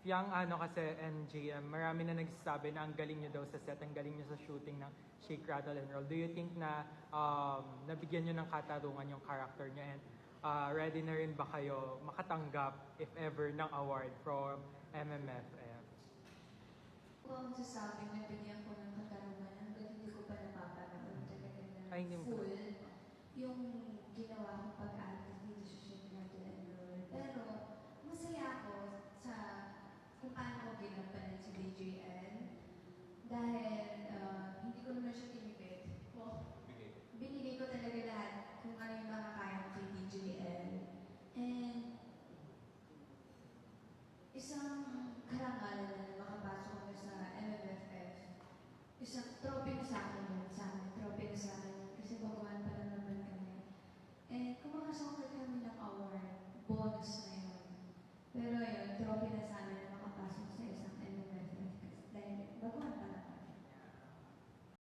Yung ano kasi NGM, marami na nagsasabi na ang galing nyo daw sa set, ang galing nyo sa shooting ng Shake, Rattle, and Roll. Do you think na nabigyan nyo ng katarungan yung character nyo and ready na rin ba kayo makatanggap, if ever, ng award from MMFF? Kung ang sasabing nabigyan ko ng katarungan, hanggang hindi ko pa napapanood talaga Ay, na hindi mo full yung ginawa kong pag-aaral dito sa Shake, Rattle, and Roll. Pero masaya ako sa kung paano ko ginampanan si DJL. Dahil hindi ko naman siya tinipid. Binigay ko talaga lahat kung ano yung makakaya ko kay DJL. And isang karangalan na makapasok ko sa MMFF, isang trophy na sa akin